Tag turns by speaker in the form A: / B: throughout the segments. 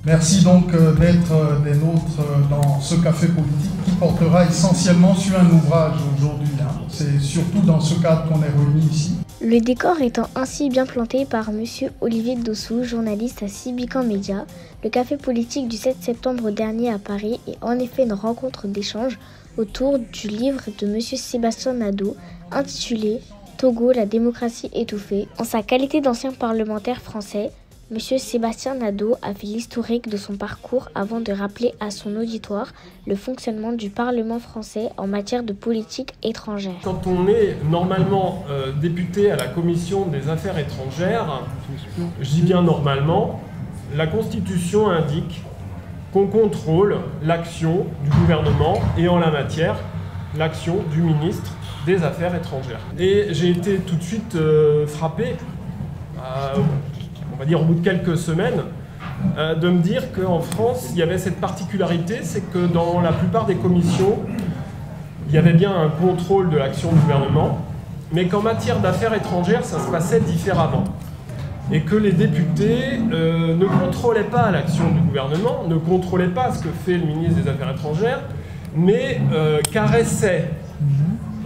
A: Merci donc d'être des nôtres dans ce café politique qui portera essentiellement sur un ouvrage aujourd'hui. C'est surtout dans ce cadre qu'on est réunis ici.
B: Le décor étant ainsi bien planté par M. Olivier Dossou, journaliste à Sibican Média, le café politique du 7 septembre dernier à Paris est en effet une rencontre d'échange autour du livre de M. Sébastien Nadeau intitulé « Togo, la démocratie étouffée ». En sa qualité d'ancien parlementaire français, M. Sébastien Nadeau a fait l'historique de son parcours avant de rappeler à son auditoire le fonctionnement du Parlement français en matière de politique étrangère.
C: Quand on est normalement député à la Commission des Affaires étrangères, je dis bien normalement, la Constitution indique qu'on contrôle l'action du gouvernement et en la matière, l'action du ministre des Affaires étrangères. Et j'ai été tout de suite frappé, on va dire au bout de quelques semaines, de me dire qu'en France, il y avait cette particularité, c'est que dans la plupart des commissions, il y avait bien un contrôle de l'action du gouvernement, mais qu'en matière d'affaires étrangères, ça se passait différemment. Et que les députés ne contrôlaient pas l'action du gouvernement, ne contrôlaient pas ce que fait le ministre des Affaires étrangères, mais caressaient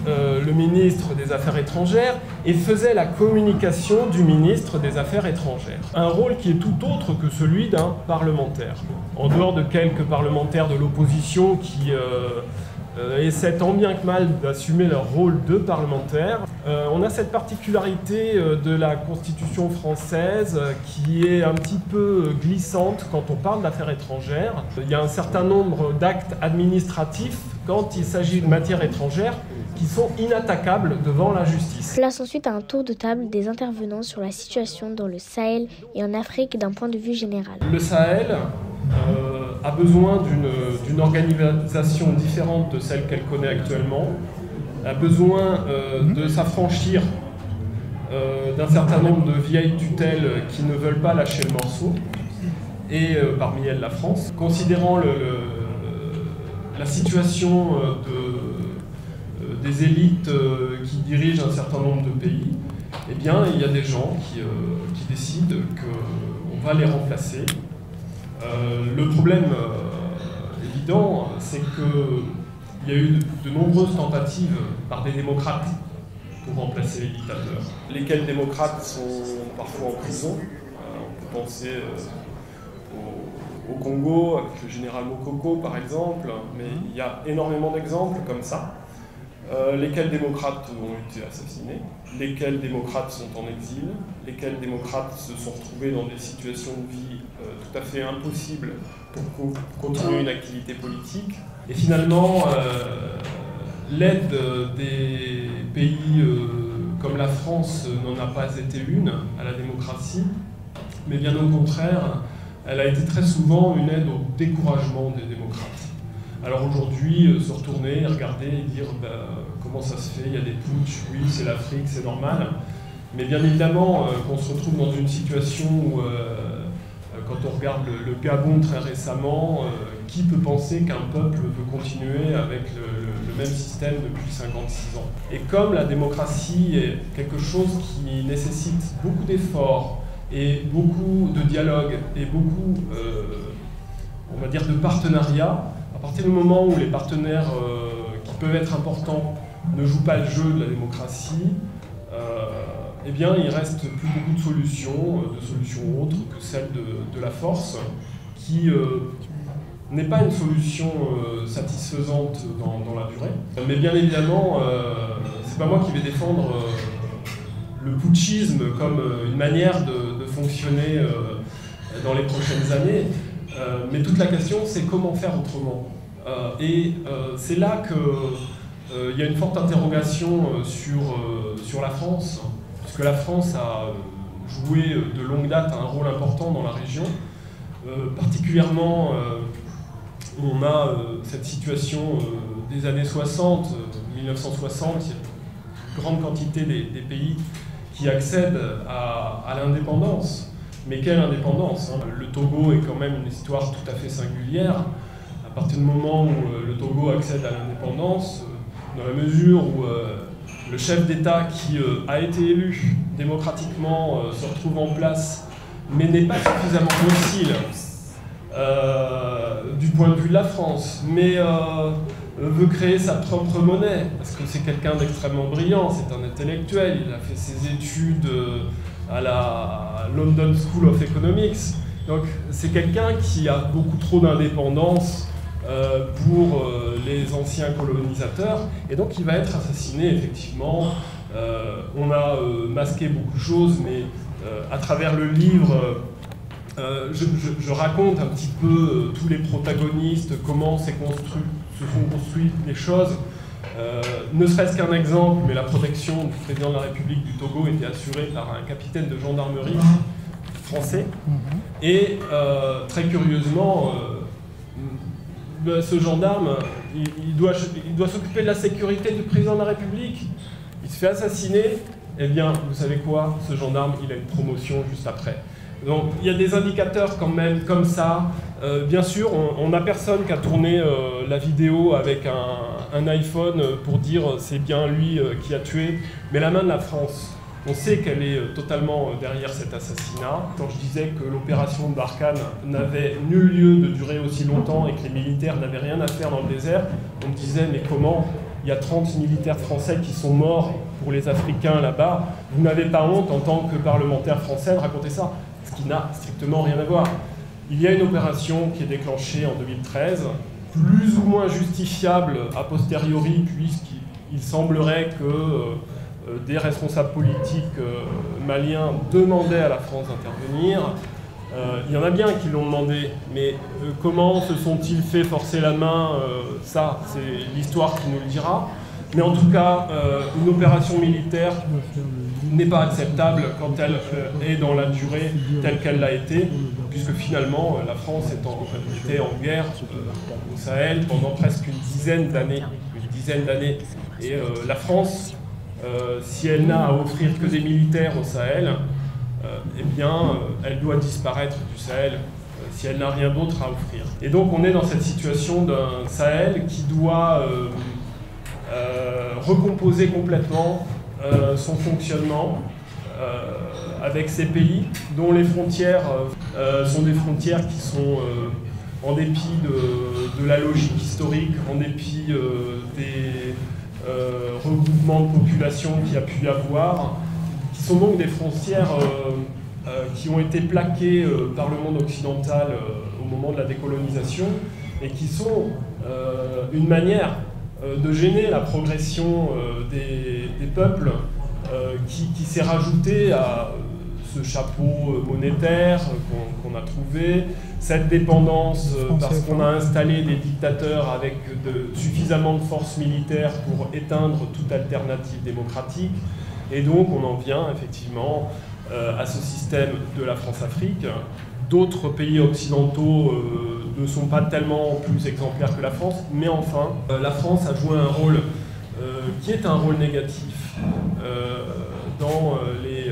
C: le ministre des Affaires étrangères et faisait la communication du ministre des Affaires étrangères. Un rôle qui est tout autre que celui d'un parlementaire. En dehors de quelques parlementaires de l'opposition qui essaient tant bien que mal d'assumer leur rôle de parlementaire, on a cette particularité de la Constitution française qui est un petit peu glissante quand on parle d'affaires étrangères. Il y a un certain nombre d'actes administratifs quand il s'agit de matières étrangères qui sont inattaquables devant la justice.
B: Place ensuite à un tour de table des intervenants sur la situation dans le Sahel et en Afrique d'un point de vue général.
C: Le Sahel a besoin d'une organisation différente de celle qu'elle connaît actuellement, a besoin de s'affranchir d'un certain nombre de vieilles tutelles qui ne veulent pas lâcher le morceau, et parmi elles la France. Considérant la situation des élites qui dirigent un certain nombre de pays, eh bien, il y a des gens qui décident qu'on va les remplacer. Le problème évident, c'est qu'il y a eu de nombreuses tentatives par des démocrates pour remplacer les dictateurs. Lesquels démocrates sont parfois en prison. On peut penser au Congo, avec le général Mokoko par exemple, mais il y a énormément d'exemples comme ça. Lesquels démocrates ont été assassinés, lesquels démocrates sont en exil, lesquels démocrates se sont retrouvés dans des situations de vie tout à fait impossibles pour continuer une activité politique. Et finalement, l'aide des pays comme la France n'en a pas été une à la démocratie, mais bien au contraire, elle a été très souvent une aide au découragement des démocrates. Alors aujourd'hui, se retourner, regarder et dire comment ça se fait, il y a des putschs, oui c'est l'Afrique, c'est normal. Mais bien évidemment qu'on se retrouve dans une situation où, quand on regarde le Gabon très récemment, qui peut penser qu'un peuple veut continuer avec le même système depuis 56 ans? Et comme la démocratie est quelque chose qui nécessite beaucoup d'efforts et beaucoup de dialogue et beaucoup, on va dire, de partenariat, à partir du moment où les partenaires qui peuvent être importants ne jouent pas le jeu de la démocratie, eh bien il reste plus beaucoup de solutions autres que celle de la force, qui n'est pas une solution satisfaisante dans la durée. Mais bien évidemment, c'est pas moi qui vais défendre le putschisme comme une manière de fonctionner dans les prochaines années. Mais toute la question, c'est comment faire autrement. C'est là qu'il y a une forte interrogation sur la France, puisque la France a joué de longue date un rôle important dans la région. Particulièrement, on a cette situation des années 60, 1960, il y a une grande quantité des pays qui accèdent à l'indépendance. Mais quelle indépendance, hein. Le Togo est quand même une histoire tout à fait singulière. À partir du moment où le Togo accède à l'indépendance, dans la mesure où le chef d'État qui a été élu démocratiquement se retrouve en place, mais n'est pas suffisamment docile du point de vue de la France, mais veut créer sa propre monnaie, parce que c'est quelqu'un d'extrêmement brillant, c'est un intellectuel, il a fait ses études à la London School of Economics, donc c'est quelqu'un qui a beaucoup trop d'indépendance pour les anciens colonisateurs, et donc il va être assassiné effectivement. On a masqué beaucoup de choses, mais à travers le livre, je raconte un petit peu tous les protagonistes, comment se sont construites les choses. Ne serait-ce qu'un exemple, mais la protection du président de la République du Togo était assurée par un capitaine de gendarmerie français. Et très curieusement, ce gendarme, il doit s'occuper de la sécurité du président de la République. Il se fait assassiner, eh bien, vous savez quoi? Ce gendarme, il a une promotion juste après. Donc, il y a des indicateurs quand même comme ça. Bien sûr, on n'a personne qui a tourné la vidéo avec un iPhone pour dire c'est bien lui qui a tué. Mais la main de la France, on sait qu'elle est totalement derrière cet assassinat. Quand je disais que l'opération de Barkhane n'avait nul lieu de durer aussi longtemps et que les militaires n'avaient rien à faire dans le désert, on me disait mais comment? Il y a 30 militaires français qui sont morts pour les Africains là-bas. Vous n'avez pas honte, en tant que parlementaire français, de raconter ça? Ce qui n'a strictement rien à voir. Il y a une opération qui est déclenchée en 2013, plus ou moins justifiable a posteriori, puisqu'il semblerait que des responsables politiques maliens demandaient à la France d'intervenir. Il y en a bien qui l'ont demandé, mais comment se sont-ils fait forcer la main? Ça, c'est l'histoire qui nous le dira. Mais en tout cas, une opération militaire n'est pas acceptable quand elle est dans la durée telle qu'elle l'a été, puisque finalement, la France était en guerre au Sahel pendant presque une dizaine d'années. Et la France, si elle n'a à offrir que des militaires au Sahel, eh bien, elle doit disparaître du Sahel si elle n'a rien d'autre à offrir. Et donc, on est dans cette situation d'un Sahel qui doit recomposer complètement son fonctionnement avec ces pays dont les frontières sont des frontières qui sont, en dépit de la logique historique, en dépit des regroupements de population qu'il y a pu y avoir, qui sont donc des frontières qui ont été plaquées par le monde occidental au moment de la décolonisation et qui sont une manière de gêner la progression des peuples qui s'est rajouté à ce chapeau monétaire qu'on a trouvé, cette dépendance parce qu'on a installé des dictateurs avec suffisamment de forces militaires pour éteindre toute alternative démocratique. Et donc on en vient effectivement à ce système de la France-Afrique. D'autres pays occidentaux ne sont pas tellement plus exemplaires que la France, mais enfin, la France a joué un rôle qui est un rôle négatif dans les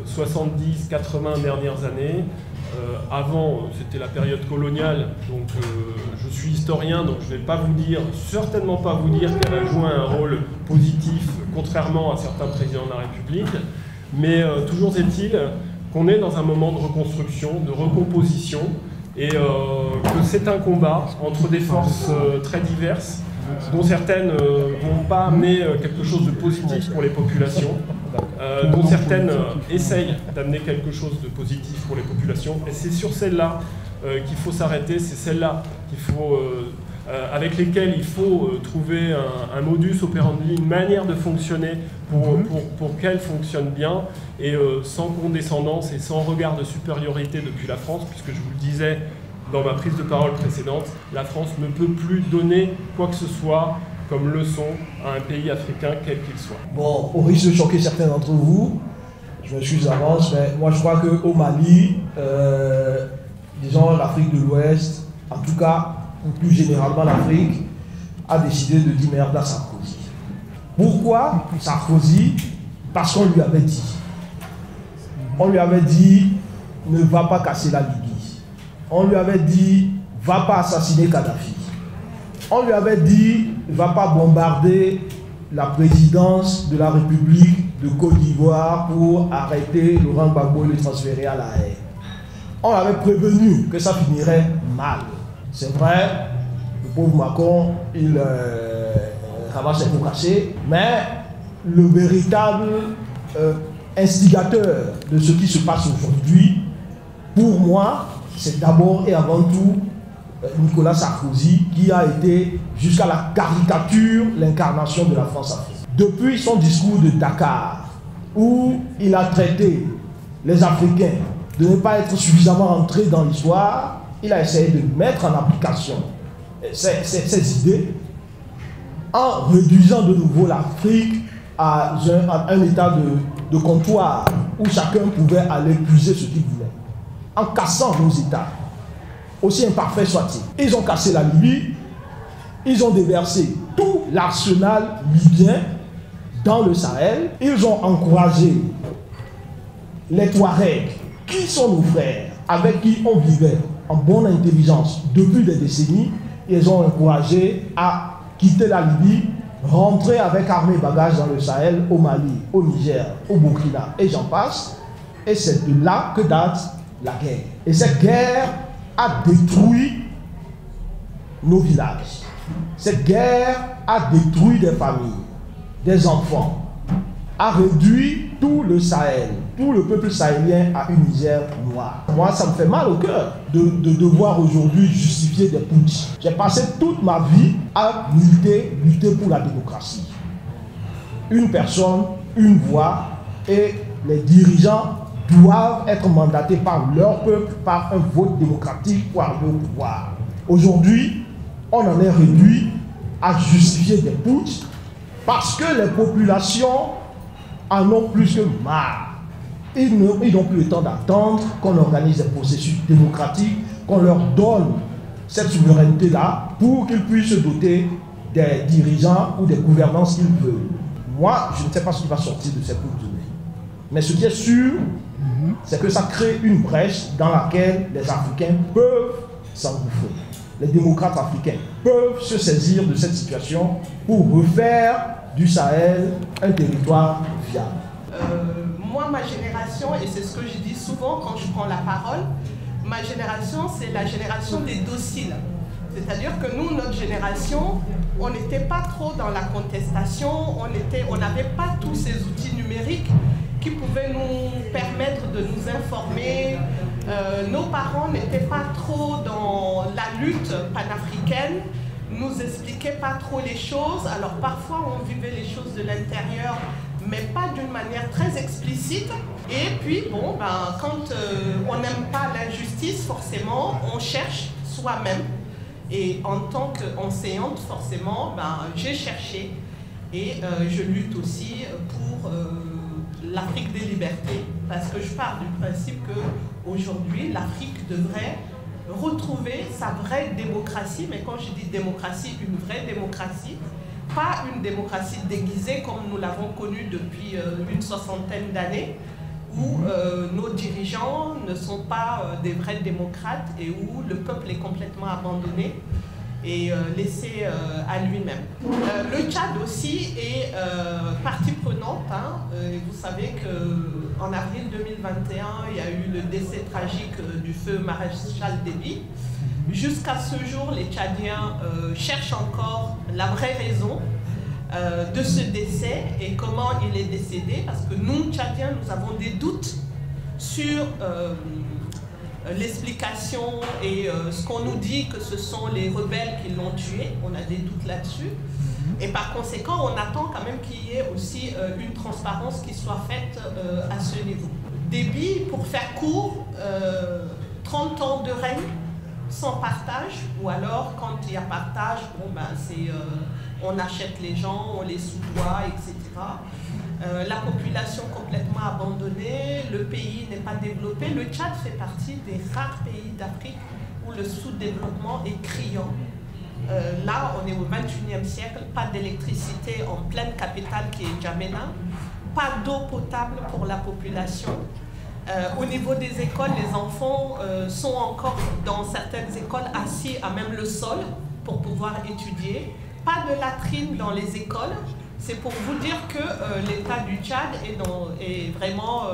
C: 70-80 dernières années. Avant, c'était la période coloniale, donc je suis historien, donc je ne vais certainement pas vous dire qu'elle a joué un rôle positif, contrairement à certains présidents de la République, mais toujours est-il qu'on est dans un moment de reconstruction, de recomposition, et que c'est un combat entre des forces très diverses, dont certaines ne vont pas amener quelque chose de positif pour les populations, dont certaines essayent d'amener quelque chose de positif pour les populations, et c'est sur celles-là qu'il faut s'arrêter, c'est celles-là avec lesquelles il faut trouver un modus operandi, une manière de fonctionner pour qu'elles fonctionnent bien, et sans condescendance et sans regard de supériorité depuis la France, puisque je vous le disais dans ma prise de parole précédente, la France ne peut plus donner quoi que ce soit comme leçon à un pays africain, quel qu'il soit.
D: Bon, au risque de choquer certains d'entre vous, je m'excuse d'avance, mais moi je crois qu'au Mali, disons l'Afrique de l'Ouest, en tout cas, ou plus généralement l'Afrique, a décidé de dire merde à Sarkozy. Pourquoi Sarkozy? Parce qu'on lui avait dit. On lui avait dit, ne va pas casser la Libye. On lui avait dit, va pas assassiner Kadhafi. On lui avait dit, va pas bombarder la présidence de la République de Côte d'Ivoire pour arrêter Laurent Gbagbo et le transférer à La Haye. On l'avait prévenu que ça finirait mal. C'est vrai, le pauvre Macron, il ramasse les pots cassés, mais le véritable instigateur de ce qui se passe aujourd'hui, pour moi, c'est d'abord et avant tout Nicolas Sarkozy, qui a été jusqu'à la caricature l'incarnation de la France-Afrique. Depuis son discours de Dakar, où il a traité les Africains de ne pas être suffisamment entrés dans l'histoire, il a essayé de mettre en application ces idées en réduisant de nouveau l'Afrique à un état de comptoir où chacun pouvait aller puiser ce qu'il voulait, en cassant nos États, aussi imparfaits soient-ils. Ils ont cassé la Libye, ils ont déversé tout l'arsenal libyen dans le Sahel, ils ont encouragé les Touaregs, qui sont nos frères, avec qui on vivait en bonne intelligence depuis des décennies, ils ont encouragé à quitter la Libye, rentrer avec armée et bagages dans le Sahel, au Mali, au Niger, au Burkina, et j'en passe. Et c'est de là que date la guerre. Et cette guerre a détruit nos villages. Cette guerre a détruit des familles, des enfants, a réduit tout le Sahel, tout le peuple sahélien à une misère noire. Moi, ça me fait mal au cœur de devoir aujourd'hui justifier des putschs. J'ai passé toute ma vie à lutter pour la démocratie. Une personne, une voix, et les dirigeants doivent être mandatés par leur peuple, par un vote démocratique pour arriver au pouvoir. Aujourd'hui, on en est réduit à justifier des putschs parce que les populations en ont plus que marre. Ils n'ont plus le temps d'attendre qu'on organise des processus démocratiques, qu'on leur donne cette souveraineté-là pour qu'ils puissent se doter des dirigeants ou des gouvernances qu'ils veulent. Moi, je ne sais pas ce qui va sortir de cette coupe de mai. Mais ce qui est sûr, c'est que ça crée une brèche dans laquelle les Africains peuvent s'engouffrer. Les démocrates africains peuvent se saisir de cette situation pour refaire du Sahel un territoire viable.
E: Moi, ma génération, et c'est ce que je dis souvent quand je prends la parole, ma génération, c'est la génération des dociles. C'est-à-dire que nous, notre génération, on n'était pas trop dans la contestation, on n'avait pas tous ces outils numériques qui pouvaient nous permettre de nous informer. Nos parents n'étaient pas trop dans la lutte panafricaine, nous expliquaient pas trop les choses. Alors parfois on vivait les choses de l'intérieur, mais pas d'une manière très explicite. Et puis bon, quand on n'aime pas l'injustice, forcément on cherche soi-même. Et en tant qu'enseignante, forcément, j'ai cherché et je lutte aussi pour l'Afrique des libertés, parce que je pars du principe qu'aujourd'hui, l'Afrique devrait retrouver sa vraie démocratie, mais quand je dis démocratie, une vraie démocratie, pas une démocratie déguisée comme nous l'avons connue depuis une soixantaine d'années, où nos dirigeants ne sont pas des vrais démocrates et où le peuple est complètement abandonné et laissé à lui-même. Le Tchad aussi est partie prenante. Vous savez qu'en avril 2021, il y a eu le décès tragique du feu maréchal Déby. Jusqu'à ce jour, les Tchadiens cherchent encore la vraie raison de ce décès et comment il est décédé, parce que nous, Tchadiens, nous avons des doutes sur l'explication et ce qu'on nous dit que ce sont les rebelles qui l'ont tué. On a des doutes là-dessus. Et par conséquent, on attend quand même qu'il y ait aussi une transparence qui soit faite à ce niveau. Déby, pour faire court, 30 ans de règne sans partage, ou alors quand il y a partage, on achète les gens, on les sous-doit, etc. La population complètement abandonnée, le pays n'est pas développé. Le Tchad fait partie des rares pays d'Afrique où le sous-développement est criant. Là, on est au XXIe siècle, pas d'électricité en pleine capitale qui est N'Djamena, pas d'eau potable pour la population. Au niveau des écoles, les enfants sont encore dans certaines écoles assis à même le sol pour pouvoir étudier. Pas de latrines dans les écoles. C'est pour vous dire que l'état du Tchad est vraiment,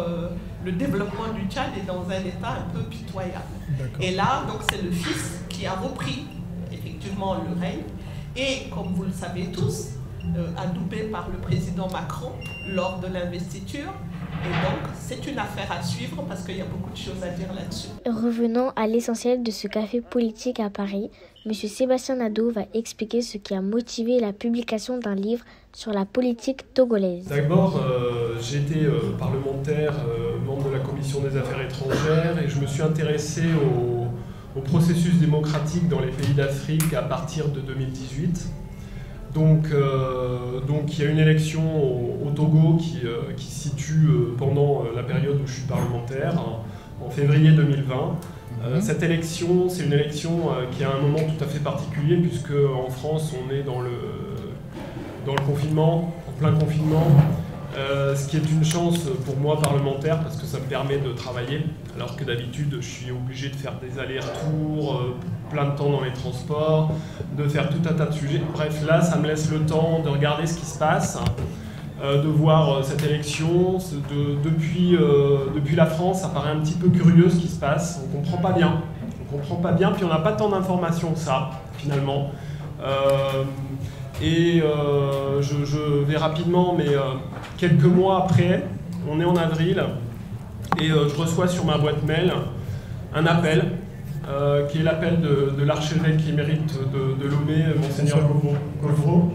E: le développement du Tchad est dans un état un peu pitoyable. Et là, donc c'est le fils qui qui a repris effectivement le règne, et comme vous le savez tous, adoubé par le président Macron lors de l'investiture. Et donc, c'est une affaire à suivre parce qu'il y a beaucoup de choses à dire là-dessus.
B: Revenant à l'essentiel de ce café politique à Paris, M. Sébastien Nadeau va expliquer ce qui a motivé la publication d'un livre sur la politique togolaise.
C: D'abord, j'ai été parlementaire, membre de la Commission des Affaires étrangères, et je me suis intéressé au processus démocratique dans les pays d'Afrique à partir de 2018. Donc il y a une élection au Togo qui se situe pendant la période où je suis parlementaire, en février 2020. Cette élection, c'est une élection qui a un moment tout à fait particulier, puisque en France, on est dans le confinement, en plein confinement, ce qui est une chance pour moi parlementaire, parce que ça me permet de travailler, alors que d'habitude, je suis obligé de faire des allers-retours, plein de temps dans les transports, de faire tout un tas de sujets. Bref, là, ça me laisse le temps de regarder ce qui se passe, de voir cette élection. Depuis la France, ça paraît un petit peu curieux ce qui se passe. On comprend pas bien. Puis on n'a pas tant d'informations que ça, finalement. Je vais rapidement, mais quelques mois après, on est en avril, et je reçois sur ma boîte mail un appel, qui est l'appel de l'archevêque émérite de Lomé, Monseigneur Govro,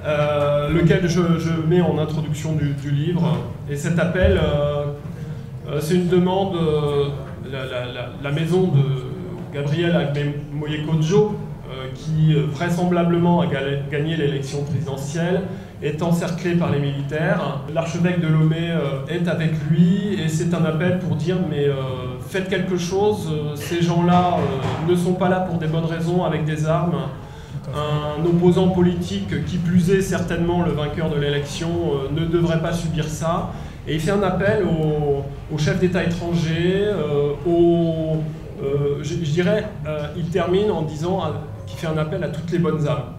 C: lequel je mets en introduction du livre. Et cet appel, c'est une demande, la maison de Gabriel Agbemoye-Kodjo, qui vraisemblablement a gagné l'élection présidentielle, est encerclé par les militaires. L'archevêque de Lomé est avec lui, et c'est un appel pour dire mais faites quelque chose, ces gens-là ne sont pas là pour des bonnes raisons avec des armes. Un opposant politique, qui plus est certainement le vainqueur de l'élection, ne devrait pas subir ça. Et il fait un appel aux chefs d'État étrangers, je dirais, il termine en disant qu'il fait un appel à toutes les bonnes âmes.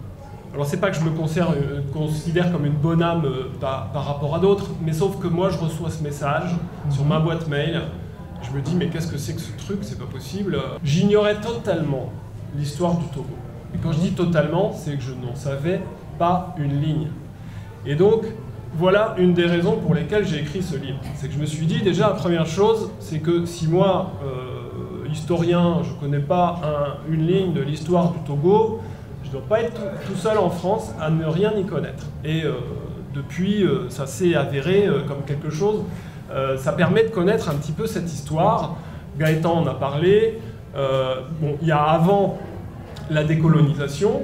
C: Alors c'est pas que je me considère comme une bonne âme par rapport à d'autres, mais sauf que moi je reçois ce message sur ma boîte mail, je me dis mais qu'est-ce que c'est que ce truc, c'est pas possible. J'ignorais totalement l'histoire du Togo. Et quand je dis totalement, c'est que je n'en savais pas une ligne. Et donc, voilà une des raisons pour lesquelles j'ai écrit ce livre. C'est que je me suis dit, déjà, la première chose, c'est que si moi, historien, je ne connais pas une ligne de l'histoire du Togo, je ne dois pas être tout seul en France à ne rien y connaître. Et depuis, ça s'est avéré comme quelque chose, ça permet de connaître un petit peu cette histoire. Gaëtan en a parlé. Bon, il y a avant la décolonisation,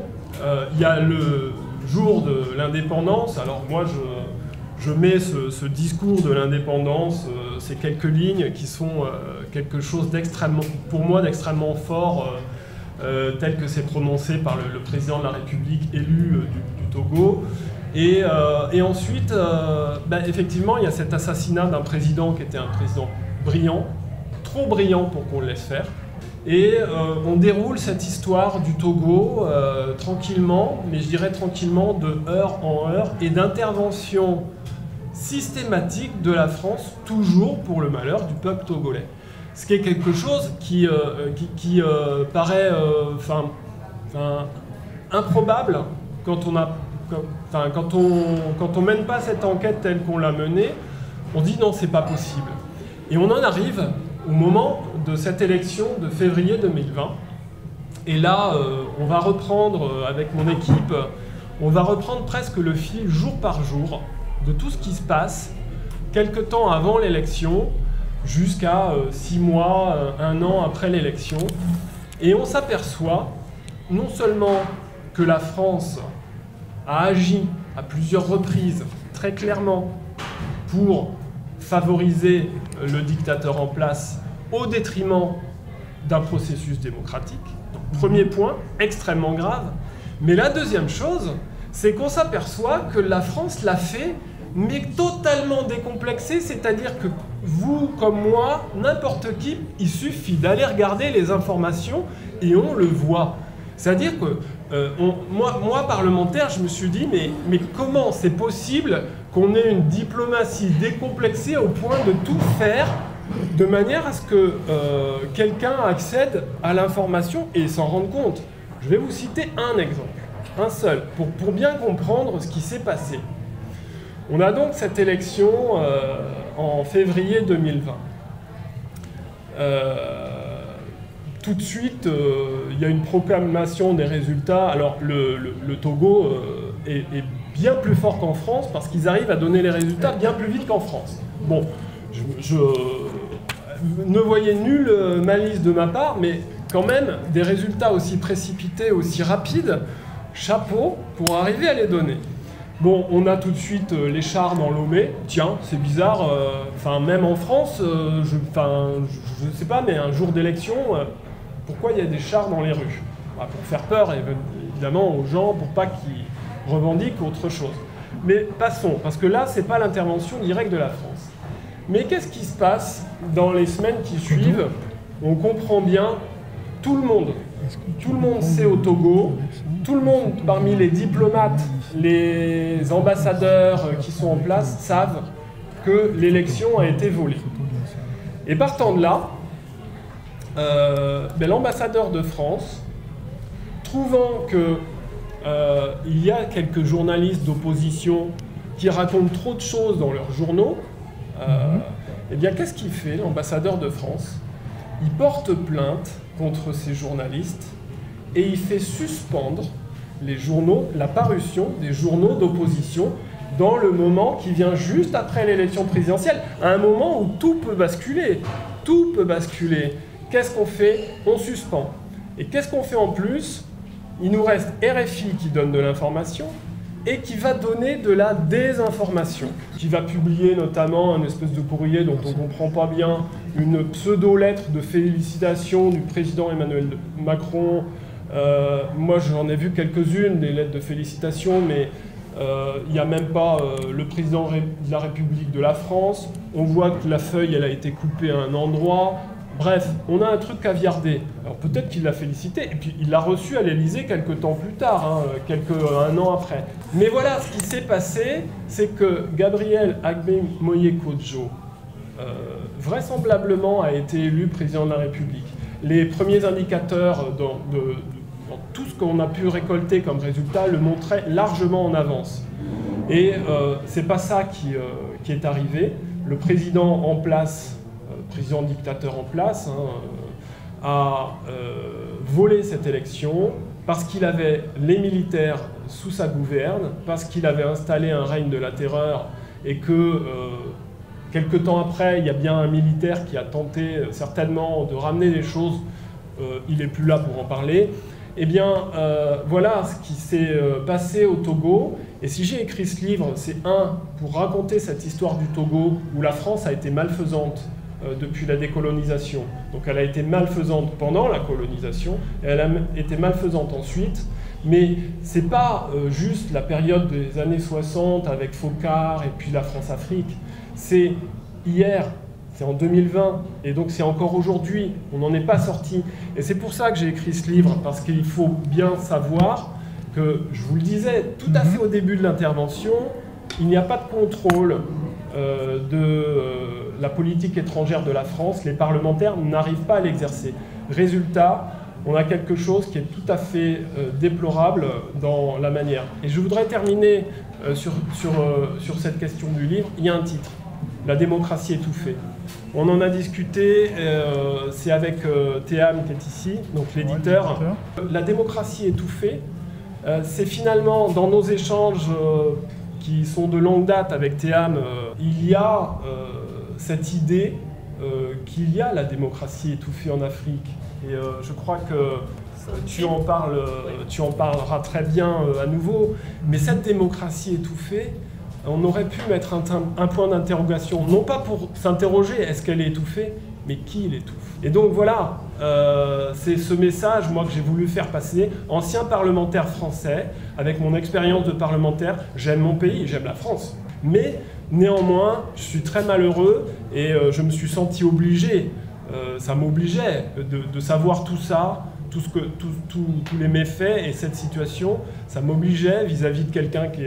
C: il y a le jour de l'indépendance. Alors moi, je mets ce discours de l'indépendance, ces quelques lignes qui sont quelque chose d'extrêmement, pour moi, d'extrêmement fort, tel que c'est prononcé par le président de la République élu du Togo. Et ensuite, effectivement, il y a cet assassinat d'un président qui était un président brillant, trop brillant pour qu'on le laisse faire. Et on déroule cette histoire du Togo tranquillement, mais je dirais tranquillement de heure en heure, et d'intervention systématique de la France, toujours pour le malheur du peuple togolais. Ce qui est quelque chose qui paraît improbable quand on mène pas cette enquête telle qu'on l'a menée. On dit non, c'est pas possible. Et on en arrive au moment de cette élection de février 2020. Et là, on va reprendre avec mon équipe, on va reprendre presque le fil jour par jour de tout ce qui se passe quelque temps avant l'élection jusqu'à 6 mois, 1 an après l'élection. Et on s'aperçoit non seulement que la France a agi à plusieurs reprises très clairement pour favoriser le dictateur en place au détriment d'un processus démocratique. Donc, premier point, extrêmement grave. Mais la deuxième chose, c'est qu'on s'aperçoit que la France l'a fait, mais totalement décomplexé, c'est-à-dire que vous, comme moi, n'importe qui, il suffit d'aller regarder les informations et on le voit. C'est-à-dire que moi, parlementaire, je me suis dit, mais comment c'est possible qu'on ait une diplomatie décomplexée au point de tout faire de manière à ce que quelqu'un accède à l'information et s'en rende compte. Je vais vous citer un exemple, un seul, pour bien comprendre ce qui s'est passé. On a donc cette élection en février 2020. Tout de suite, il y a une proclamation des résultats. Alors, le Togo est bien plus fort qu'en France parce qu'ils arrivent à donner les résultats bien plus vite qu'en France. Bon, je ne voyais nulle malice de ma part, mais quand même, des résultats aussi précipités, aussi rapides, chapeau pour arriver à les donner. Bon, on a tout de suite les chars dans Lomé. Tiens, c'est bizarre. Même en France, je ne sais pas, mais un jour d'élection, pourquoi il y a des chars dans les rues? Pour faire peur, évidemment, aux gens, pour pas qu'ils revendiquent autre chose. Mais passons, parce que là, c'est pas l'intervention directe de la France. Mais qu'est-ce qui se passe dans les semaines qui suivent? On comprend bien, tout le monde sait au Togo, tout le monde parmi les diplomates, les ambassadeurs qui sont en place savent que l'élection a été volée. Et partant de là, l'ambassadeur de France, trouvant qu'il y a quelques journalistes d'opposition qui racontent trop de choses dans leurs journaux, eh bien qu'est-ce qu'il fait, l'ambassadeur de France? Il porte plainte contre ces journalistes et il fait suspendre les journaux, la parution des journaux d'opposition dans le moment qui vient juste après l'élection présidentielle, à un moment où tout peut basculer. Tout peut basculer. Qu'est-ce qu'on fait? On suspend. Et qu'est-ce qu'on fait en plus? Il nous reste RFI qui donne de l'information et qui va donner de la désinformation, qui va publier notamment un espèce de courrier dont on ne comprend pas bien, une pseudo-lettre de félicitations du président Emmanuel Macron. Moi, j'en ai vu quelques-unes, des lettres de félicitations, mais il n'y a même pas le président de la République de la France. On voit que la feuille, elle a été coupée à un endroit. Bref, on a un truc caviardé. Alors peut-être qu'il l'a félicité, et puis il l'a reçu à l'Élysée quelques temps plus tard, un an après. Mais voilà, ce qui s'est passé, c'est que Gabriel Agbe-Moyekodjo, vraisemblablement, a été élu président de la République. Les premiers indicateurs dans tout ce qu'on a pu récolter comme résultat le montraient largement en avance. Et c'est pas ça qui est arrivé. Le président en place, président dictateur en place, a volé cette élection parce qu'il avait les militaires sous sa gouverne, parce qu'il avait installé un règne de la terreur et que quelque temps après, il y a bien un militaire qui a tenté certainement de ramener les choses, il n'est plus là pour en parler. Eh bien, voilà ce qui s'est passé au Togo. Et si j'ai écrit ce livre, c'est pour raconter cette histoire du Togo où la France a été malfaisante depuis la décolonisation. Donc elle a été malfaisante pendant la colonisation, et elle a été malfaisante ensuite. Mais ce n'est pas juste la période des années 60 avec Focard et puis la France-Afrique. C'est hier. C'est en 2020, et donc c'est encore aujourd'hui, on n'en est pas sorti. Et c'est pour ça que j'ai écrit ce livre, parce qu'il faut bien savoir que, je vous le disais tout à fait au début de l'intervention, il n'y a pas de contrôle de la politique étrangère de la France, les parlementaires n'arrivent pas à l'exercer. Résultat, on a quelque chose qui est tout à fait déplorable dans la manière. Et je voudrais terminer sur cette question du livre. Il y a un titre, La démocratie étouffée. On en a discuté, c'est avec Théam qui est ici, donc l'éditeur. La démocratie étouffée, c'est finalement dans nos échanges qui sont de longue date avec Théam, il y a cette idée qu'il y a la démocratie étouffée en Afrique. Et je crois que tu en parleras très bien à nouveau, mais cette démocratie étouffée, on aurait pu mettre un point d'interrogation, non pas pour s'interroger est-ce qu'elle est étouffée, mais qui l'étouffe. Et donc voilà, c'est ce message moi que j'ai voulu faire passer, ancien parlementaire français, avec mon expérience de parlementaire, j'aime mon pays, j'aime la France. Mais néanmoins, je suis très malheureux et je me suis senti obligé, ça m'obligeait de savoir tout ça, tous les méfaits et cette situation, ça m'obligeait vis-à-vis de quelqu'un qui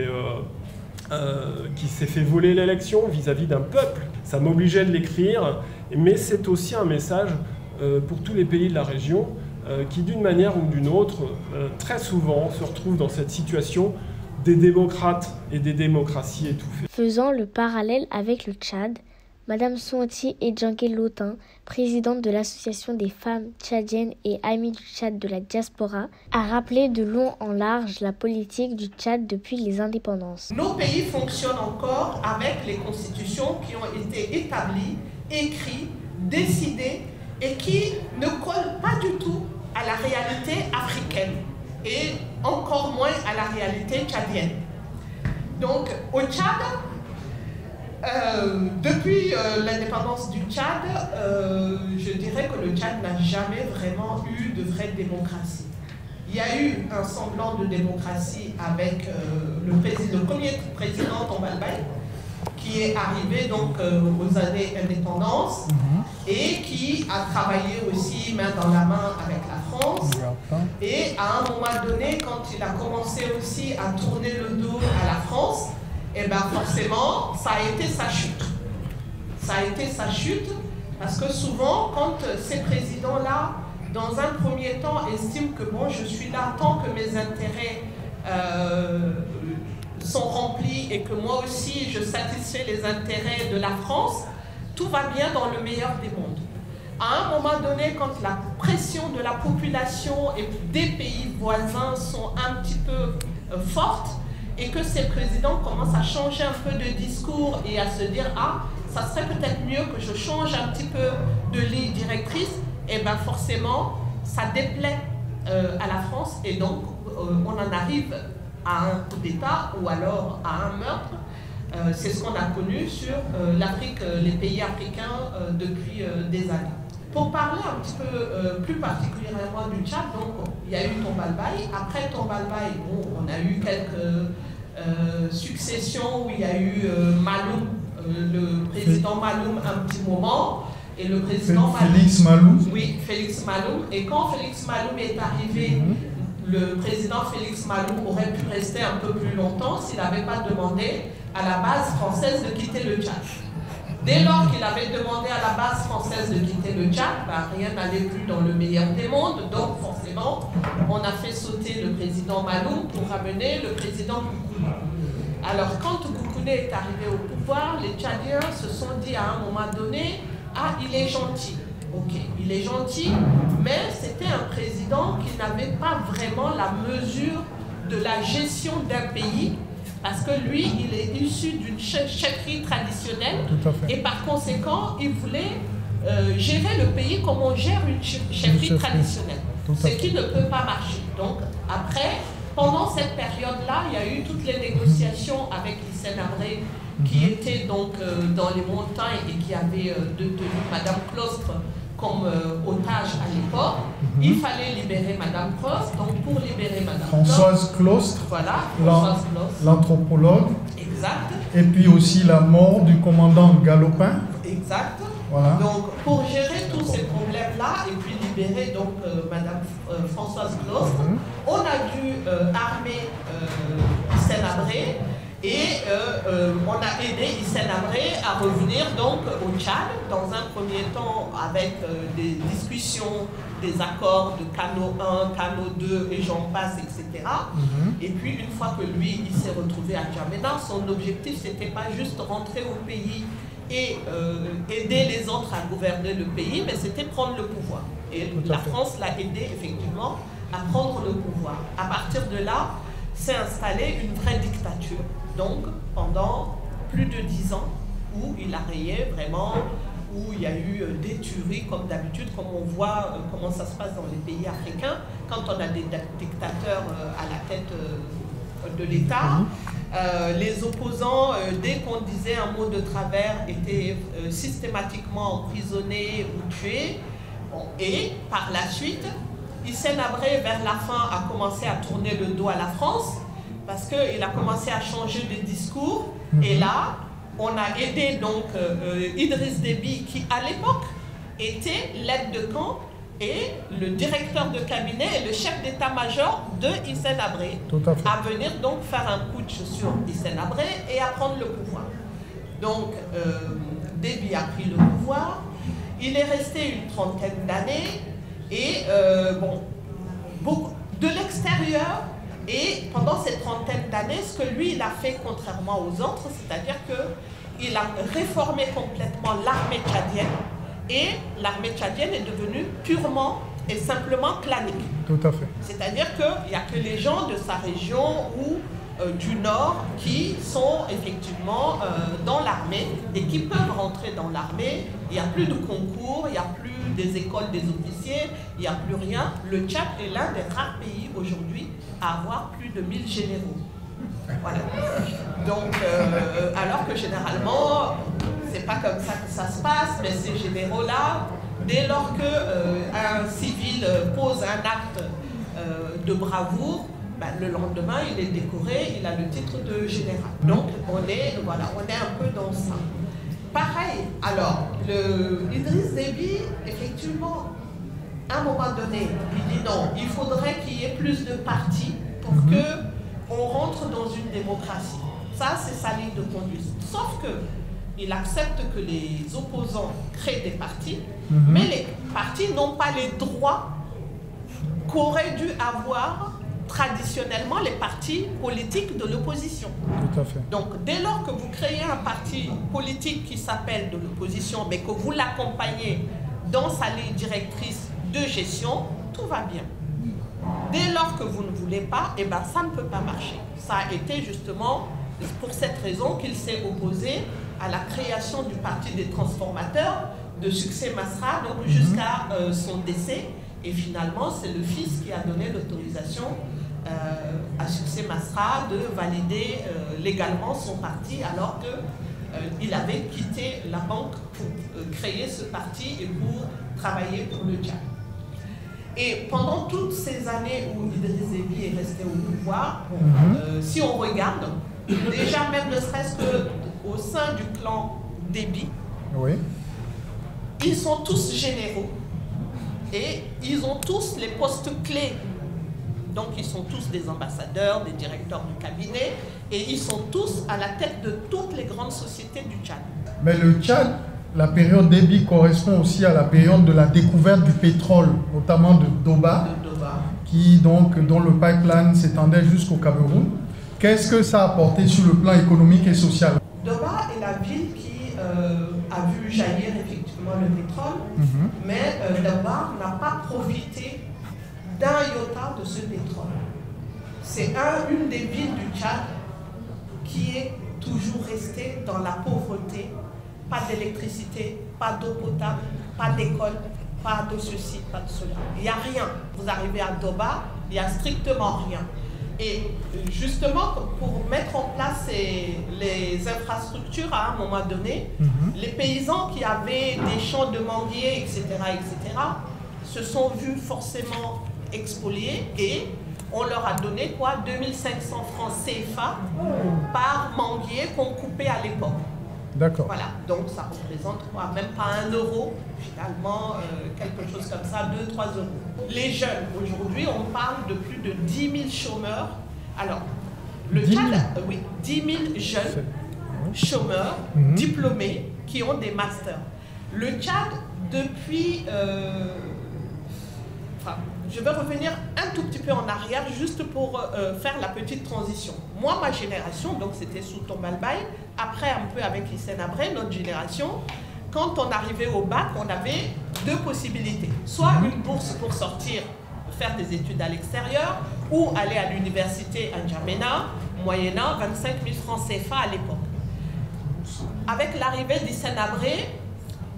C: s'est fait voler l'élection vis-à-vis d'un peuple. Ça m'obligeait de l'écrire mais c'est aussi un message pour tous les pays de la région qui, d'une manière ou d'une autre, très souvent se retrouvent dans cette situation des démocrates et des démocraties étouffées.
B: Faisant le parallèle avec le Tchad, Madame Souanti Edjangué Lotin, présidente de l'Association des femmes tchadiennes et amies du Tchad de la diaspora, a rappelé de long en large la politique du Tchad depuis les indépendances.
E: Nos pays fonctionnent encore avec les constitutions qui ont été établies, écrites, décidées et qui ne collent pas du tout à la réalité africaine et encore moins à la réalité tchadienne. Donc au Tchad, depuis l'indépendance du Tchad, je dirais que le Tchad n'a jamais vraiment eu de vraie démocratie. Il y a eu un semblant de démocratie avec le premier président Tombalbaye, qui est arrivé donc aux années indépendance et qui a travaillé aussi main dans la main avec la France. Et à un moment donné, quand il a commencé aussi à tourner le dos à la France, et bien forcément, ça a été sa chute. Ça a été sa chute parce que souvent, quand ces présidents-là, dans un premier temps, estiment que bon, je suis là tant que mes intérêts sont remplis et que moi aussi je satisfais les intérêts de la France, tout va bien dans le meilleur des mondes. À un moment donné, quand la pression de la population et des pays voisins sont un petit peu fortes, et que ces présidents commencent à changer un peu de discours et à se dire « Ah, ça serait peut-être mieux que je change un petit peu de ligne directrice », et bien forcément, ça déplaît à la France et donc on en arrive à un coup d'État ou alors à un meurtre. C'est ce qu'on a connu sur l'Afrique, les pays africains depuis des années. Pour parler un petit peu plus particulièrement du Tchad, donc il y a eu Tombalbaye. Après Tombalbaye, bon, on a eu quelques successions où il y a eu Maloum, le président Maloum un petit moment, et le président
A: Félix Maloum.
E: Oui, Félix Maloum. Et quand Félix Maloum est arrivé, le président Félix Maloum aurait pu rester un peu plus longtemps s'il n'avait pas demandé à la base française de quitter le Tchad. Dès lors qu'il avait demandé à la base française de quitter le Tchad, rien n'allait plus dans le meilleur des mondes, donc forcément, on a fait sauter le président Maloum pour ramener le président Goukoune. Alors quand Goukoune est arrivé au pouvoir, les Tchadiens se sont dit à un moment donné, ah, il est gentil. Ok, il est gentil, mais c'était un président qui n'avait pas vraiment la mesure de la gestion d'un pays, parce que lui, il est issu d'une chefferie traditionnelle, et par conséquent, il voulait gérer le pays comme on gère une chefferie traditionnelle, ce qui ne peut pas marcher. Donc après, pendant cette période-là, il y a eu toutes les négociations avec Hissène Habré, qui était donc dans les montagnes et qui avait tenu Madame Clostre comme otage à l'époque. Il fallait libérer Madame Clostre. Donc pour libérer Madame
A: Françoise Clostre,
E: voilà, Françoise Clostre,
A: l'anthropologue.
E: Exact.
A: Et puis aussi la mort du commandant Galopin.
E: Exact.
A: Voilà.
E: Donc pour gérer tous ces problèmes-là et puis libérer donc Madame Françoise Clostre, on a dû armer Hissène Habré. Et on a aidé Hissène Habré à revenir donc au Tchad, dans un premier temps avec des discussions, des accords de Kano 1, Kano 2 et j'en passe, etc. Et puis une fois que lui, il s'est retrouvé à Djamena, son objectif, c'était pas juste rentrer au pays et aider les autres à gouverner le pays, mais c'était prendre le pouvoir. Et la France l'a aidé effectivement à prendre le pouvoir. À partir de là, s'est installée une vraie dictature. Donc, pendant plus de 10 ans, où il a rayé vraiment, où il y a eu des tueries, comme d'habitude, comme on voit comment ça se passe dans les pays africains, quand on a des dictateurs à la tête de l'État. Les opposants, dès qu'on disait un mot de travers, étaient systématiquement emprisonnés ou tués. Bon, et par la suite, Hissène Habré, vers la fin, a commencé à tourner le dos à la France parce qu'il a commencé à changer de discours. Et là, on a aidé donc Idriss Déby, qui à l'époque était l'aide de camp et le directeur de cabinet et le chef d'état-major de Hissène Habré, à venir donc faire un putsch sur Hissène Habré et à prendre le pouvoir. Donc, Déby a pris le pouvoir. Il est resté une trentaine d'années et de l'extérieur, et pendant cette trentaine d'années, ce que lui, il a fait contrairement aux autres, c'est-à-dire qu'il a réformé complètement l'armée tchadienne et l'armée tchadienne est devenue purement et simplement clanique.
A: Tout à fait.
E: C'est-à-dire qu'il n'y a que les gens de sa région ou du Nord qui sont effectivement dans l'armée et qui peuvent rentrer dans l'armée. Il n'y a plus de concours, il n'y a plus des écoles des officiers, il n'y a plus rien. Le Tchad est l'un des rares pays aujourd'hui à avoir plus de 1000 généraux. Voilà. Donc, alors que généralement, c'est pas comme ça que ça se passe, mais ces généraux-là, dès lors qu'un civil pose un acte de bravoure, le lendemain, il est décoré, il a le titre de général. Donc, on est un peu dans ça. Pareil, alors, Idriss Déby, effectivement, à un moment donné, il dit non, il faudrait qu'il y ait plus de partis pour qu'on rentre dans une démocratie. Ça, c'est sa ligne de conduite. Sauf qu'il accepte que les opposants créent des partis, mais les partis n'ont pas les droits qu'auraient dû avoir traditionnellement les partis politiques de l'opposition.
A: Tout à fait.
E: Donc, dès lors que vous créez un parti politique qui s'appelle de l'opposition, mais que vous l'accompagnez dans sa ligne directrice de gestion, tout va bien. Dès lors que vous ne voulez pas, ça ne peut pas marcher. Ça a été justement pour cette raison qu'il s'est opposé à la création du Parti des transformateurs de Succès Masra, donc jusqu'à son décès. Et finalement, c'est le fils qui a donné l'autorisation à Succès Masra de valider légalement son parti, alors qu'il avait quitté la banque pour créer ce parti et pour travailler pour le Tchad. Et pendant toutes ces années où Idriss Déby est resté au pouvoir, si on regarde, déjà même ne serait-ce qu'au sein du clan Déby, ils sont tous généraux et ils ont tous les postes clés. Donc ils sont tous des ambassadeurs, des directeurs du cabinet et ils sont tous à la tête de toutes les grandes sociétés du Tchad.
A: Mais le Tchad, la période Déby correspond aussi à la période de la découverte du pétrole, notamment de Doba, dont le pipeline s'étendait jusqu'au Cameroun. Qu'est-ce que ça a apporté sur le plan économique et social?
E: Doba est la ville qui a vu jaillir effectivement le pétrole, mais Doba n'a pas profité d'un iota de ce pétrole. C'est une des villes du Tchad qui est toujours restée dans la pauvreté. Pas d'électricité, pas d'eau potable, pas d'école, pas de ceci, pas de cela. Il n'y a rien. Vous arrivez à Doba, il n'y a strictement rien. Et justement, pour mettre en place les infrastructures à un moment donné, les paysans qui avaient des champs de manguiers, etc., se sont vus forcément expoliés et on leur a donné 2500 francs CFA par manguier qu'on coupait à l'époque.
A: D'accord.
E: Voilà, donc ça représente même pas 1 euro, finalement, quelque chose comme ça, 2-3 euros. Les jeunes, aujourd'hui, on parle de plus de 10 000 chômeurs. Alors, le Tchad, 10 000 jeunes chômeurs diplômés qui ont des masters. Le Tchad, depuis... je vais revenir un tout petit peu en arrière, juste pour faire la petite transition. Moi, ma génération, donc c'était sous Tombalbaye, après un peu avec Hissène Habré, notre génération, quand on arrivait au bac, on avait 2 possibilités. Soit une bourse pour sortir, faire des études à l'extérieur, ou aller à l'université à N'Djamena, moyennant 25 000 francs CFA à l'époque. Avec l'arrivée d'Hissène Habré,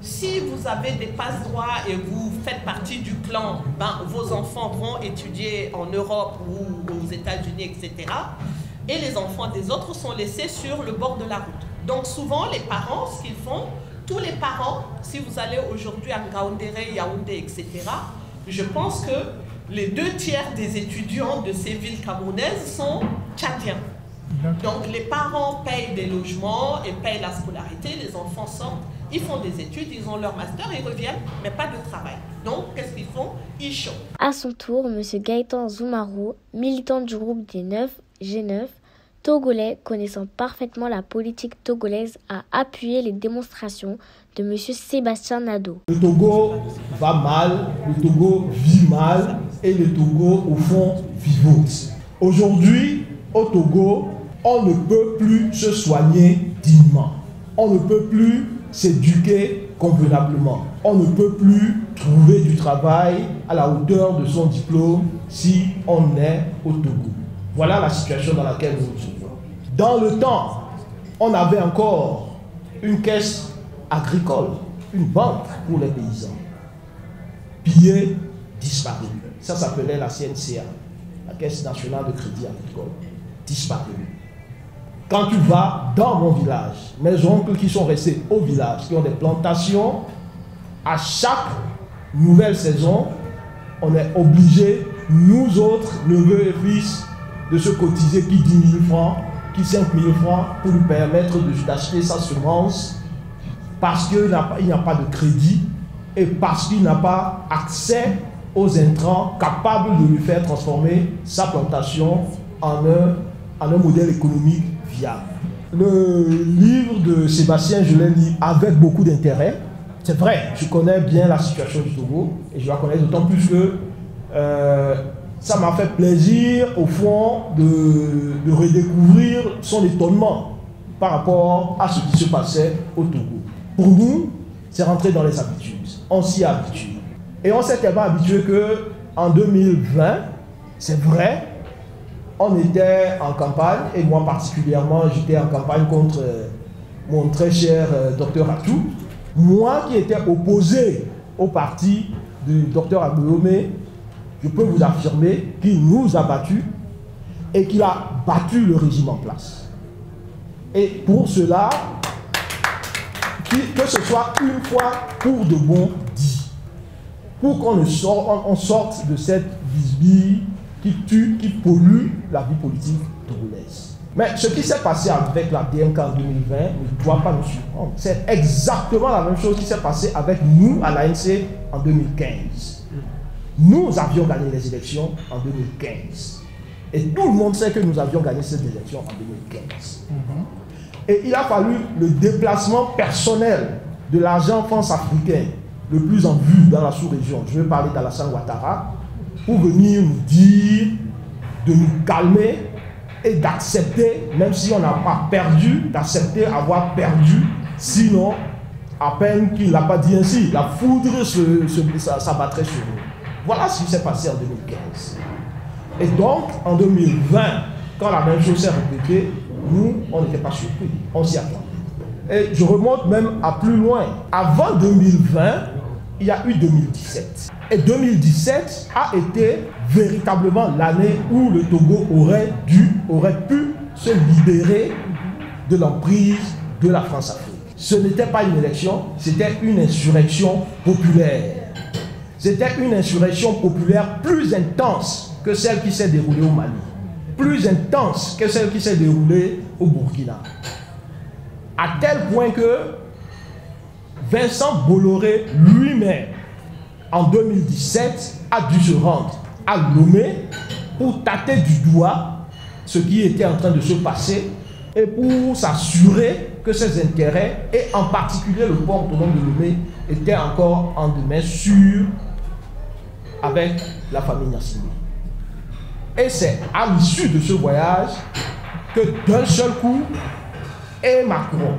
E: si vous avez des passe-droits et vous faites partie du clan, vos enfants vont étudier en Europe ou aux États-Unis, etc. Et les enfants des autres sont laissés sur le bord de la route. Donc souvent, les parents, ce qu'ils font, tous les parents, si vous allez aujourd'hui à Ngaoundéré, Yaoundé, etc., je pense que les 2 tiers des étudiants de ces villes camerounaises sont tchadiens. Donc les parents payent des logements et payent la scolarité, les enfants sortent, ils font des études, ils ont leur master, ils reviennent, mais pas de travail. Donc qu'est-ce qu'ils font? Ils chôment.
B: À son tour, M. Gaëtan Zoumarou, militant du groupe des 9, G9, Togolais, connaissant parfaitement la politique togolaise, a appuyé les démonstrations de M. Sébastien Nado.
D: Le Togo va mal, le Togo vit mal et le Togo, au fond, vivote. Aujourd'hui, au Togo, on ne peut plus se soigner dignement. On ne peut plus s'éduquer convenablement. On ne peut plus trouver du travail à la hauteur de son diplôme si on est au Togo. Voilà la situation dans laquelle nous nous trouvons. Dans le temps, on avait encore une caisse agricole, une banque pour les paysans. Pillée, disparue. Ça s'appelait la CNCA, la Caisse nationale de crédit agricole. Disparue. Quand tu vas dans mon village, mes oncles qui sont restés au village, qui ont des plantations, à chaque nouvelle saison, on est obligé, nous autres, neveux et fils, de se cotiser qui 10 000 francs, qui 5 000 francs, pour lui permettre d'acheter sa semence, parce qu'il n'y a pas de crédit et parce qu'il n'a pas accès aux intrants capables de lui faire transformer sa plantation en un modèle économique viable. Le livre de Sébastien, je l'ai lu avec beaucoup d'intérêt. C'est vrai, je connais bien la situation du Togo et je la connais d'autant plus que ça m'a fait plaisir, au fond, de redécouvrir son étonnement par rapport à ce qui se passait au Togo. Pour nous, c'est rentrer dans les habitudes. On s'y habitue. Et on s'est tellement habitué qu'en 2020, c'est vrai, on était en campagne, et moi particulièrement, j'étais en campagne contre mon très cher docteur Atou. Moi qui étais opposé au parti du docteur Agbouomé, je peux vous affirmer qu'il nous a battus et qu'il a battu le régime en place. Et pour cela, que ce soit une fois pour de bon dit, pour qu'on sorte de cette bisbille qui tue, qui pollue la vie politique togolaise. Mais ce qui s'est passé avec la DMK en 2020 ne doit pas nous surprendre. C'est exactement la même chose qui s'est passé avec nous à l'ANC en 2015. Nous avions gagné les élections en 2015. Et tout le monde sait que nous avions gagné ces élections en 2015. Et il a fallu le déplacement personnel de l'agent France-africain le plus en vue dans la sous-région. Je vais parler d'Alassane Ouattara, pour venir nous dire de nous calmer et d'accepter, même si on n'a pas perdu, d'accepter avoir perdu. Sinon, à peine qu'il n'a pas dit ainsi, la foudre s'abattrait sur nous. Voilà ce qui s'est passé en 2015. Et donc, en 2020, quand la même chose s'est répétée, nous, on n'était pas surpris, on s'y attendait. Et je remonte même à plus loin. Avant 2020, il y a eu 2017. Et 2017 a été véritablement l'année où le Togo aurait pu se libérer de l'emprise de la France-Afrique. Ce n'était pas une élection, c'était une insurrection populaire. C'était une insurrection populaire plus intense que celle qui s'est déroulée au Mali, plus intense que celle qui s'est déroulée au Burkina. À tel point que Vincent Bolloré lui-même, en 2017, a dû se rendre à Lomé pour tâter du doigt ce qui était en train de se passer et pour s'assurer que ses intérêts, et en particulier le port autonome de Lomé, étaient encore en demeure sûrs avec la famille Nassimi. Et c'est à l'issue de ce voyage que d'un seul coup, et Macron,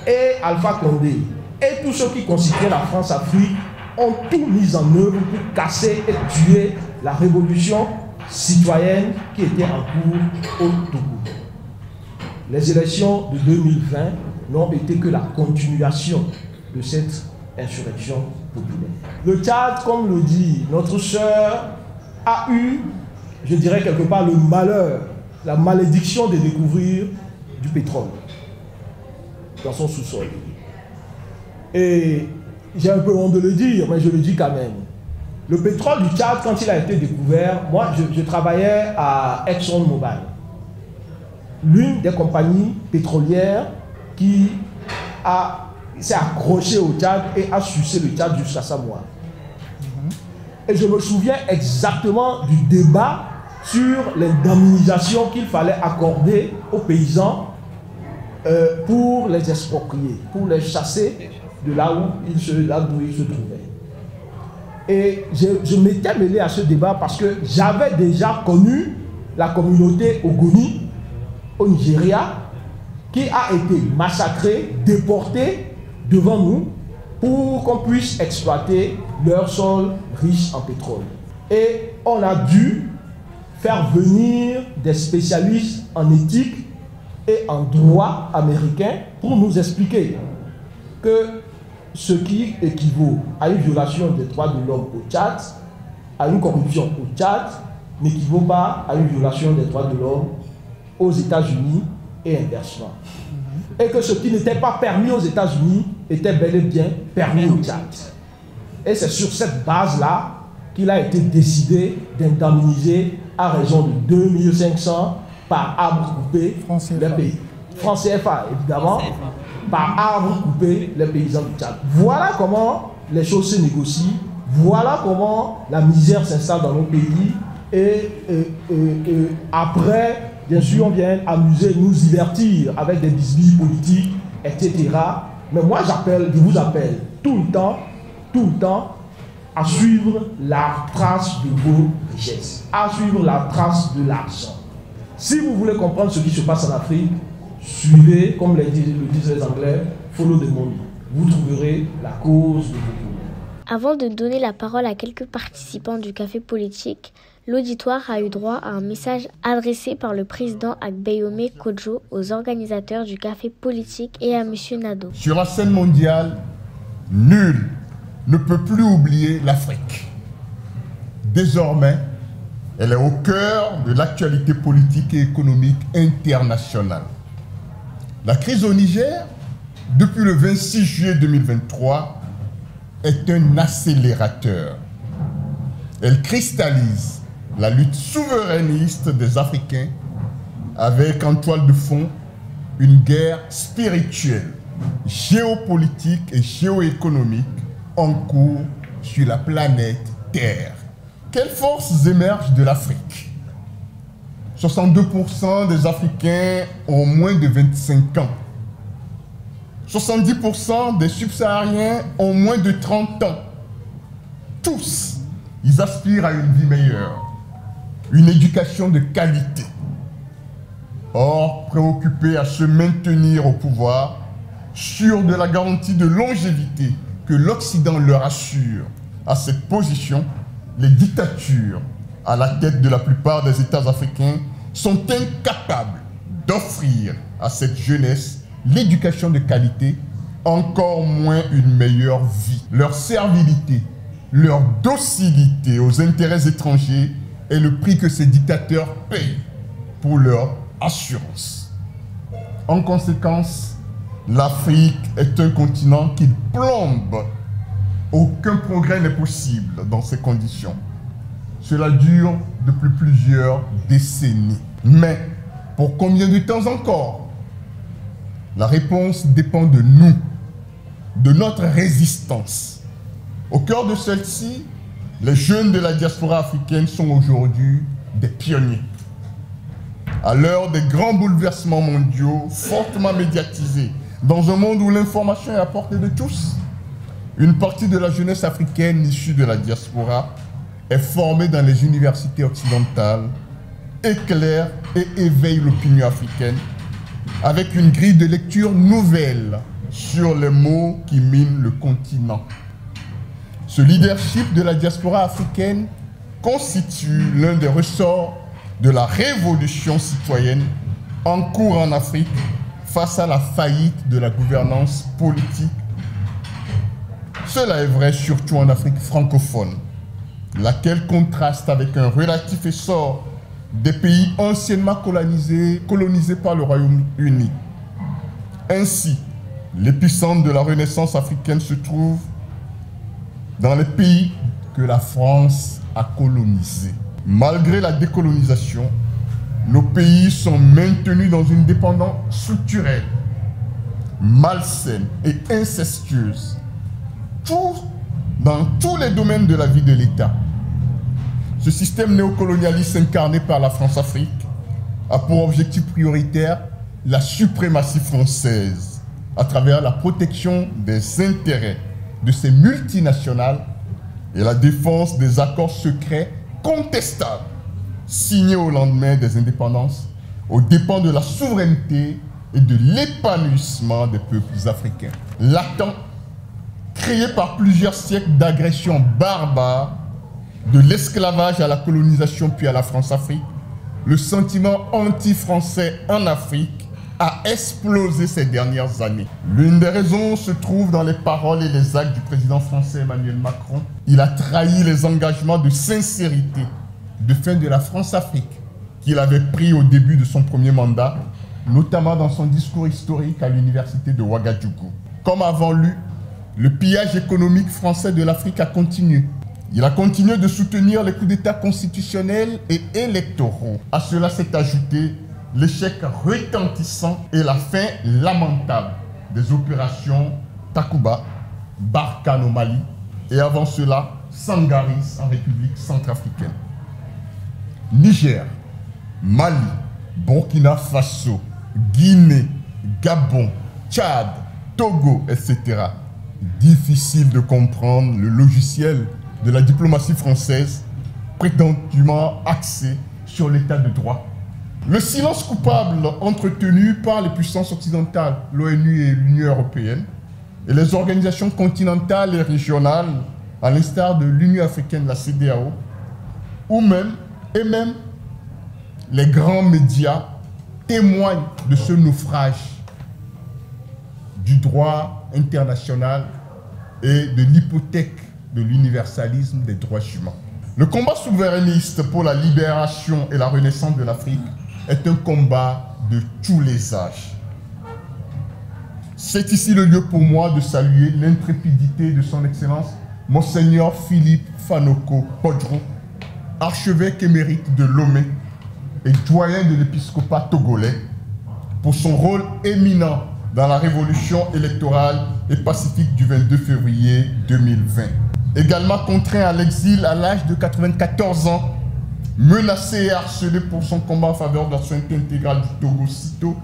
D: et Alpha Condé, et tous ceux qui constituaient la France-Afrique ont tout mis en œuvre pour casser et tuer la révolution citoyenne qui était en cours au Togo. Les élections de 2020 n'ont été que la continuation de cette insurrection populaire. Le Tchad, comme le dit notre sœur, a eu, je dirais quelque part, le malheur, la malédiction de découvrir du pétrole dans son sous-sol. Et j'ai un peu honte de le dire, mais je le dis quand même. Le pétrole du Tchad, quand il a été découvert, moi je travaillais à ExxonMobil, l'une des compagnies pétrolières qui s'est accrochée au Tchad et a sucé le Tchad jusqu'à sa mort. Et je me souviens exactement du débat sur l'indemnisation qu'il fallait accorder aux paysans pour les exproprier, pour les chasser de là où ils se trouvaient. Et je m'étais mêlé à ce débat parce que j'avais déjà connu la communauté Ogoni au Nigeria qui a été massacrée, déportée devant nous pour qu'on puisse exploiter leur sol riche en pétrole. Et on a dû faire venir des spécialistes en éthique et en droit américain pour nous expliquer que ce qui équivaut à une violation des droits de l'homme au Tchad, à une corruption au Tchad, n'équivaut pas à une violation des droits de l'homme aux États-Unis et inversement. Et que ce qui n'était pas permis aux États-Unis était bel et bien permis au Tchad. Et c'est sur cette base-là qu'il a été décidé d'indemniser à raison de 2500 par arbre coupé les pays. Francs CFA, évidemment, par arbre coupé les paysans du Tchad. Voilà comment les choses se négocient, voilà comment la misère s'installe dans nos pays. Et après, bien sûr, on vient amuser, nous divertir avec des bisbilles politiques, etc. Mais moi, je vous appelle tout le temps, à suivre la trace de vos richesses, à suivre la trace de l'argent. Si vous voulez comprendre ce qui se passe en Afrique, suivez, comme le disent les Anglais, follow the money. Vous trouverez la cause de vos problèmes.
B: Avant de donner la parole à quelques participants du café politique, l'auditoire a eu droit à un message adressé par le président Agbeyome Kodjo aux organisateurs du café politique et à M. Nado.
F: Sur la scène mondiale, nul ne peut plus oublier l'Afrique. Désormais, elle est au cœur de l'actualité politique et économique internationale. La crise au Niger, depuis le 26 juillet 2023, est un accélérateur. Elle cristallise la lutte souverainiste des Africains avec en toile de fond une guerre spirituelle, géopolitique et géoéconomique en cours sur la planète Terre. Quelles forces émergent de l'Afrique? 62% des Africains ont moins de 25 ans. 70% des subsahariens ont moins de 30 ans. Tous, ils aspirent à une vie meilleure, une éducation de qualité. Or, préoccupés à se maintenir au pouvoir, sûrs de la garantie de longévité que l'Occident leur assure, à cette position, les dictatures à la tête de la plupart des États africains sont incapables d'offrir à cette jeunesse l'éducation de qualité, encore moins une meilleure vie. Leur servilité, leur docilité aux intérêts étrangers est le prix que ces dictateurs payent pour leur assurance. En conséquence, l'Afrique est un continent qui plombe. Aucun progrès n'est possible dans ces conditions. Cela dure depuis plusieurs décennies. Mais pour combien de temps encore? La réponse dépend de nous, de notre résistance. Au cœur de celle-ci, les jeunes de la diaspora africaine sont aujourd'hui des pionniers. À l'heure des grands bouleversements mondiaux, fortement médiatisés, dans un monde où l'information est à portée de tous, une partie de la jeunesse africaine issue de la diaspora est formée dans les universités occidentales, éclaire et éveille l'opinion africaine avec une grille de lecture nouvelle sur les maux qui minent le continent. Ce leadership de la diaspora africaine constitue l'un des ressorts de la révolution citoyenne en cours en Afrique face à la faillite de la gouvernance politique. Cela est vrai surtout en Afrique francophone, laquelle contraste avec un relatif essor des pays anciennement colonisés par le Royaume-Uni. Ainsi, l'épicentre de la Renaissance africaine se trouve dans les pays que la France a colonisés. Malgré la décolonisation, nos pays sont maintenus dans une dépendance structurelle, malsaine et incestueuse, dans tous les domaines de la vie de l'État. Ce système néocolonialiste incarné par la France-Afrique a pour objectif prioritaire la suprématie française à travers la protection des intérêts de ces multinationales et la défense des accords secrets contestables signés au lendemain des indépendances aux dépens de la souveraineté et de l'épanouissement des peuples africains. Latent, créé par plusieurs siècles d'agressions barbares, de l'esclavage à la colonisation puis à la France-Afrique, le sentiment anti-français en Afrique a explosé ces dernières années. L'une des raisons se trouve dans les paroles et les actes du président français Emmanuel Macron. Il a trahi les engagements de sincérité de fin de la France-Afrique qu'il avait pris au début de son premier mandat, notamment dans son discours historique à l'université de Ouagadougou. Comme avant lui, le pillage économique français de l'Afrique a continué. Il a continué de soutenir les coups d'État constitutionnels et électoraux. À cela s'est ajouté l'échec retentissant et la fin lamentable des opérations Takuba, Barkhane au Mali et avant cela Sangaris en République centrafricaine. Niger, Mali, Burkina Faso, Guinée, Gabon, Tchad, Togo, etc. Difficile de comprendre le logiciel de la diplomatie française prétendument axé sur l'état de droit. Le silence coupable entretenu par les puissances occidentales, l'ONU et l'Union européenne, et les organisations continentales et régionales, à l'instar de l'Union africaine, la CEDEAO, ou même les grands médias témoignent de ce naufrage du droit international et de l'hypothèque de l'universalisme des droits humains. Le combat souverainiste pour la libération et la renaissance de l'Afrique est un combat de tous les âges. C'est ici le lieu pour moi de saluer l'intrépidité de son Excellence Monseigneur Philippe Fanoko Podro, archevêque émérite de Lomé et doyen de l'épiscopat togolais, pour son rôle éminent dans la révolution électorale et pacifique du 22 février 2020. Également contraint à l'exil à l'âge de 94 ans, menacé et harcelé pour son combat en faveur de la souveraineté intégrale du Togo sitôt,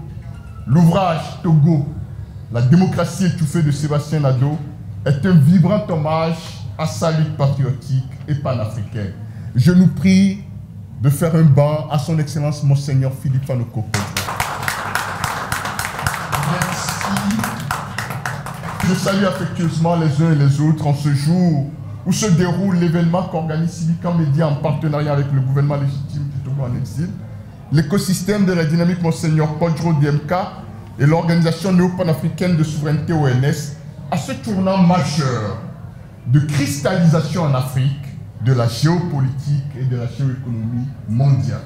F: l'ouvrage Togo, la démocratie étouffée de Sébastien Nadeau est un vibrant hommage à sa lutte patriotique et panafricaine. Je nous prie de faire un banc à son Excellence Monseigneur Philippe Fanoko. Merci. Je salue affectueusement les uns et les autres en ce jour où se déroule l'événement qu'organise Civica Média en partenariat avec le gouvernement légitime du Togo en exil, l'écosystème de la dynamique Monseigneur Podro DMK et l'Organisation néo-panafricaine de souveraineté ONS à ce tournant majeur de cristallisation en Afrique de la géopolitique et de la géoéconomie mondiale.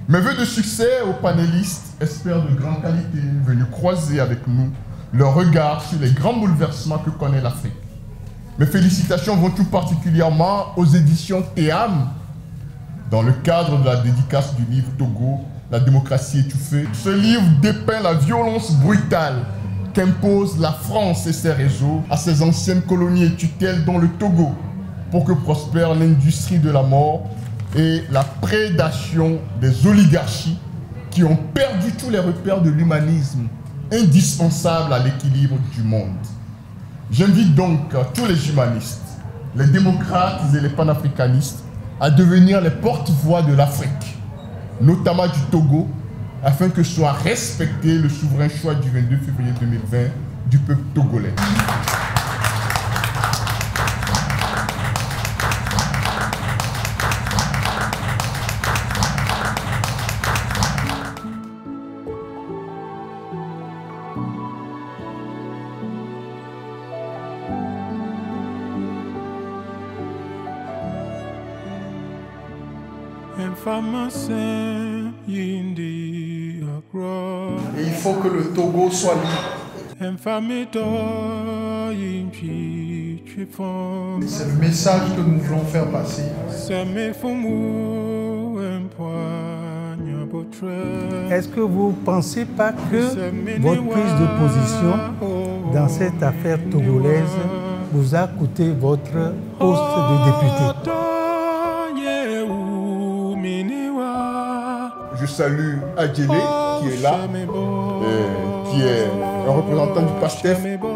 F: Mes vœux de succès aux panélistes, experts de grande qualité, venus croiser avec nous leur regard sur les grands bouleversements que connaît l'Afrique. Mes félicitations vont tout particulièrement aux éditions Théam, dans le cadre de la dédicace du livre Togo, la démocratie étouffée. Ce livre dépeint la violence brutale qu'impose la France et ses réseaux à ses anciennes colonies et tutelles, dont le Togo, pour que prospère l'industrie de la mort et la prédation des oligarchies qui ont perdu tous les repères de l'humanisme indispensable à l'équilibre du monde. J'invite donc tous les humanistes, les démocrates et les panafricanistes à devenir les porte-voix de l'Afrique, notamment du Togo, afin que soit respecté le souverain choix du 22 février 2020 du peuple togolais.
A: Et il faut que le Togo soit libre. C'est le message que nous voulons faire passer.
G: Est-ce que vous ne pensez pas que votre prise de position dans cette affaire togolaise vous a coûté votre poste de député?
F: Je salue Adjele qui est là, qui est un représentant du PASTEF.
H: Oh,